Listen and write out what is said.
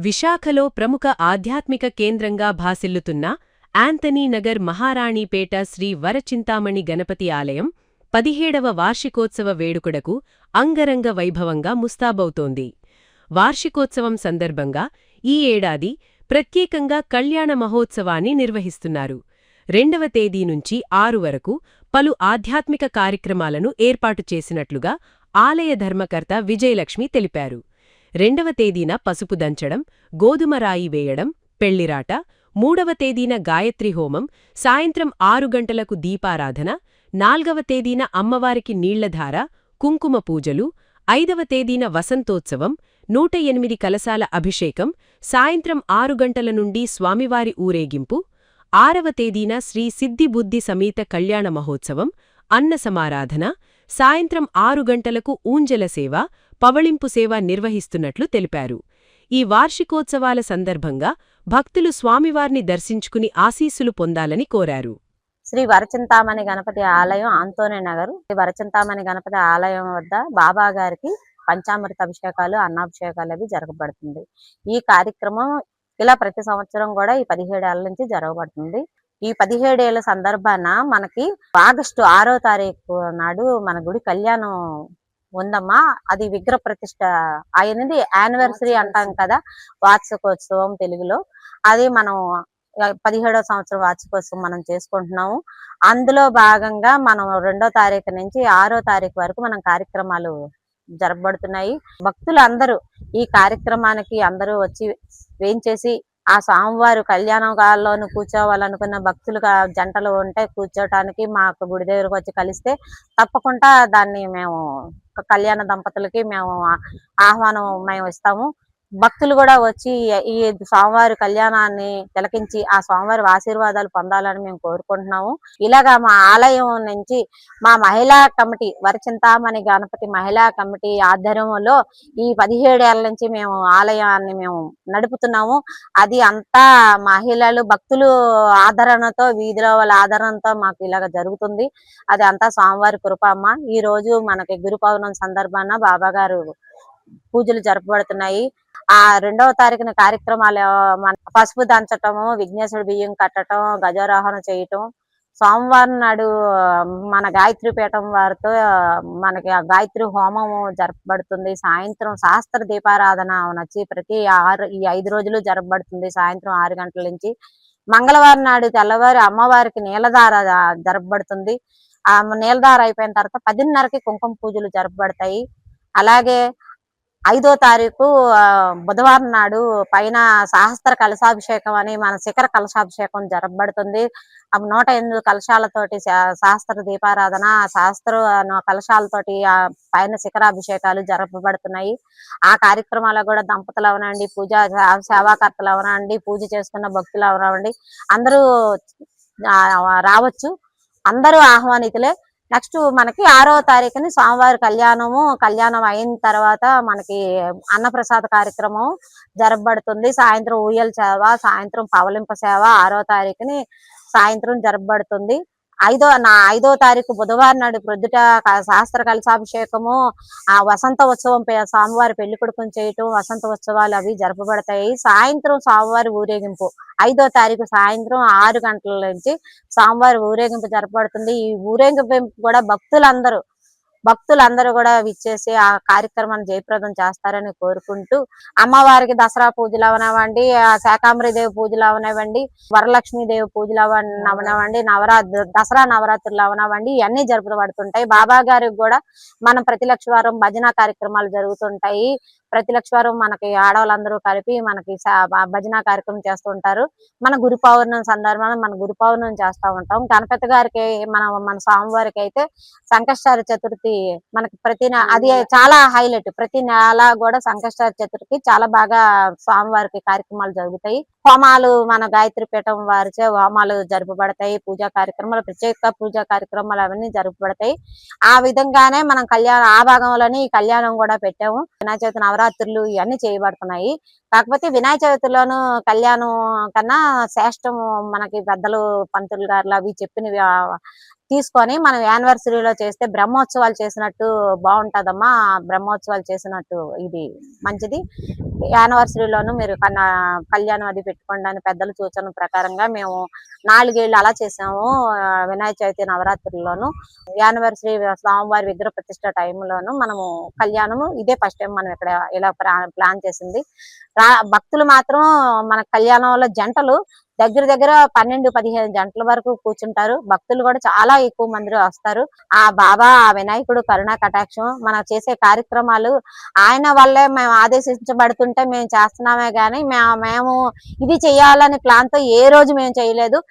విశాఖలో ప్రముఖ ఆధ్యాత్మిక కేంద్రంగా భాసిల్లుతున్న ఆంథనీనగర్ మహారాణీపేట శ్రీ వరచింతామణి గణపతి ఆలయం 17వ వార్షికోత్సవ వేడుకడకు అంగరంగ వైభవంగా ముస్తాబవుతోంది. వార్షికోత్సవం సందర్భంగా ఈ ఏడాది ప్రత్యేకంగా కళ్యాణ మహోత్సవాన్ని నిర్వహిస్తున్నారు. 2వ తేదీ నుంచి 6 వరకు పలు ఆధ్యాత్మిక కార్యక్రమాలను ఏర్పాటు చేసినట్లుగా ఆలయ ధర్మకర్త విజయలక్ష్మి తెలిపారు. 2వ తేదీన పసుపు దంచడం, గోధుమ రాయి వేయడం, పెళ్లిరాట, 3వ తేదీన గాయత్రి హోమం, సాయంత్రం 6 గంటలకు దీపారాధన, 4వ తేదీన అమ్మవారికి నీళ్లధార, కుంకుమ పూజలు, 5వ తేదీన వసంతోత్సవం, 108 కలశాల అభిషేకం, సాయంత్రం 6 గంటల నుండి స్వామివారి ఊరేగింపు, 6వ తేదీన శ్రీ సిద్ధిబుద్ధి సమేత కళ్యాణ మహోత్సవం, అన్న సమారాధన, సాయంత్రం 6 గంటలకు ఊంజల సేవ, పవళింపు సేవ నిర్వహిస్తున్నట్లు తెలిపారు. ఈ వార్షికోత్సవాల సందర్భంగా భక్తులు స్వామివారిని దర్శించుకుని ఆశీస్సులు పొందాలని కోరారు. శ్రీ వరచింతామణి గణపతి ఆలయం ఆంతోనేనగర్ శ్రీ వరచింతామణి గణపతి ఆలయం వద్ద బాబా గారికి పంచామృత అభిషేకాలు, అన్నాభిషేకాలు అవి జరగబడుతుంది. ఈ కార్యక్రమం ఇలా ప్రతి సంవత్సరం కూడా ఈ 17 ఏళ్ల నుంచి జరగబడుతుంది. ఈ 17 ఏళ్ల సందర్భాన మనకి ఆగస్టు 6వ తారీఖు నాడు మన గుడి కళ్యాణం ఉందమ్మా. అది విగ్రహ ప్రతిష్ట అయినది, యానివర్సరీ అంటాం కదా, వార్షికోత్సవం తెలుగులో. అది మనం 17వ సంవత్సరం వార్షికోత్సవం మనం చేసుకుంటున్నాము. అందులో భాగంగా మనం 2వ తారీఖు నుంచి 6వ తారీఖు వరకు మనం కార్యక్రమాలు జరగబడుతున్నాయి. భక్తులు అందరూ ఈ కార్యక్రమానికి అందరూ వచ్చి వేంచేసి ఆ స్వామివారు కళ్యాణంలోను కూర్చోవాలనుకున్న భక్తులుగా జంటలు ఉంటే కూర్చోటానికి మాకు గుడి దగ్గరకు వచ్చి కలిస్తే తప్పకుండా దాన్ని మేము కళ్యాణ దంపతులకి మేము ఆహ్వానం మేము ఇస్తాము. భక్తులు కూడా వచ్చి ఈ స్వామివారి కళ్యాణాన్ని తిలకించి ఆ స్వామివారి ఆశీర్వాదాలు పొందాలని మేము కోరుకుంటున్నాము. ఇలాగా మా ఆలయం నుంచి మా మహిళా కమిటీ, వరచింతామణి గణపతి మహిళా కమిటీ ఆధ్వర్యంలో ఈ 17 ఏళ్ల నుంచి మేము ఆలయాన్ని మేము నడుపుతున్నాము. అది అంతా మహిళలు భక్తులు ఆదరణతో, వీధిలో వాళ్ళ ఆదరణతో మాకు ఇలాగ జరుగుతుంది. అది అంతా స్వామివారి కృప అమ్మ. ఈ రోజు మనకి గురు పౌర్ణమి సందర్భాన బాబా గారు పూజలు జరపబడుతున్నాయి. ఆ 2వ తారీఖున కార్యక్రమాలు మన పసుపు దంచటము, విఘ్నేశ్వరుడు బియ్యం కట్టడం, గజారోహణ చేయటం, సోమవారం నాడు మన గాయత్రి పీఠం వారితో మనకి ఆ గాయత్రి హోమము జరపబడుతుంది. సాయంత్రం శాస్త్ర దీపారాధన నచ్చి ఈ 5 రోజులు జరపబడుతుంది. సాయంత్రం 6 గంటల నుంచి మంగళవారం నాడు తెల్లవారి అమ్మవారికి నీలధార జరపబడుతుంది. ఆ నీలధార అయిపోయిన తర్వాత 10:30కి కుంకుమ పూజలు జరపబడతాయి. అలాగే 5వ తారీఖు బుధవారం నాడు పైన సహస్ర కలశాభిషేకం అని మన శిఖర కలశాభిషేకం జరపబడుతుంది. 108 కలశాలతోటి సహస్ర దీపారాధన, సహస్ర కలశాలతోటి పైన శిఖరాభిషేకాలు జరపబడుతున్నాయి. ఆ కార్యక్రమాల్లో కూడా దంపతులు అవనండి, పూజా సేవాకర్తలు అవనండి, పూజ చేసుకున్న భక్తులు అవనండి, అందరూ రావచ్చు. అందరూ ఆహ్వానితులే. నెక్స్ట్ మనకి 6వ తారీఖుని స్వామివారి కళ్యాణం అయిన తర్వాత మనకి అన్నప్రసాద కార్యక్రమం జరపబడుతుంది. సాయంత్రం ఊయల సేవ, సాయంత్రం పవలింప సేవ 6వ తారీఖుని సాయంత్రం జరపబడుతుంది. 5వ తారీఖు బుధవారం నాడు ప్రొద్దుట శాస్త్ర కలశాభిషేకము, ఆ వసంత ఉత్సవం స్వామివారి పెళ్లి కొడుకుని చేయటం, వసంత ఉత్సవాలు అవి జరపబడతాయి. సాయంత్రం స్వామివారి ఊరేగింపు 5వ తారీఖు సాయంత్రం 6 గంటల నుంచి స్వామివారి ఊరేగింపు జరపబడుతుంది. ఈ ఊరేగింపు కూడా భక్తులందరూ కూడా విచ్చేసి ఆ కార్యక్రమాన్ని జయప్రదం చేస్తారని కోరుకుంటూ, అమ్మవారికి దసరా పూజలు అవనివ్వండి, శాకాంబరీదేవి పూజలు అవనివ్వండి, వరలక్ష్మీదేవి పూజలు అవనివ్వండి, దసరా నవరాత్రులు అవనివ్వండి, ఇవన్నీ జరుపబడుతుంటాయి. బాబా గారికి కూడా మనం ప్రతి లక్షవారం భజన కార్యక్రమాలు జరుగుతుంటాయి. ప్రతి లక్షవారం మనకి ఆడవాళ్ళందరూ కలిపి మనకి భజన కార్యక్రమం చేస్తుంటారు. మన గురు పౌర్ణమి సందర్భంగా మన గురు పౌర్ణమి చేస్తూ ఉంటాం. గణపతి గారికి మన స్వామివారికి అయితే సంకష్టార చతుర్థి మనకి అది చాలా హైలైట్. ప్రతి నెల కూడా సంకష్టార చతుర్థికి చాలా బాగా స్వామివారికి కార్యక్రమాలు జరుగుతాయి. హోమాలు మన గాయత్రి పీఠం వారిచే హోమాలు జరపబడతాయి. పూజా కార్యక్రమాలు, ప్రత్యేక పూజా కార్యక్రమాలు అవన్నీ జరపబడతాయి. ఆ విధంగానే మనం ఆ భాగంలోనే ఈ కళ్యాణం కూడా పెట్టాము. వినాయక చవితి నవరాత్రులు ఇవన్నీ చేయబడుతున్నాయి. కాకపోతే వినాయక చవితిలోను కళ్యాణం కన్నా శ్రేష్టం మనకి పెద్దలు పంతులు గారు అవి చెప్పినవి తీసుకొని మనం యానివర్సరీలో చేస్తే బ్రహ్మోత్సవాలు చేసినట్టు బాగుంటదమ్మా. బ్రహ్మోత్సవాలు చేసినట్టు ఇది మంచిది. యానివర్సరీలోను మీరు కళ్యాణం అది పెట్టుకోండి అని పెద్దల సూచన ప్రకారంగా మేము 4 ఏళ్ళు అలా చేసాము. వినాయక చవితి నవరాత్రుల్లోను యానివర్సరీ స్వామివారి విగ్రహ ప్రతిష్ట టైంలోను మనము కళ్యాణము ఇదే ఫస్ట్ టైం మనం ఇక్కడ ఇలా ప్లాన్ చేసింది. భక్తులు మాత్రం మన కళ్యాణంలో జంటలు దగ్గర దగ్గర 12-15 గంటల వరకు కూర్చుంటారు. భక్తులు కూడా చాలా ఎక్కువ మంది వస్తారు. ఆ బాబా ఆ వినాయకుడు కరుణా కటాక్షం మనం చేసే కార్యక్రమాలు ఆయన వల్లే మేము ఆదేశించబడుతుంటే మేము చేస్తున్నామే గానీ మేము ఇది చేయాలని ప్లాన్ తో ఏ రోజు మేము చేయలేదు.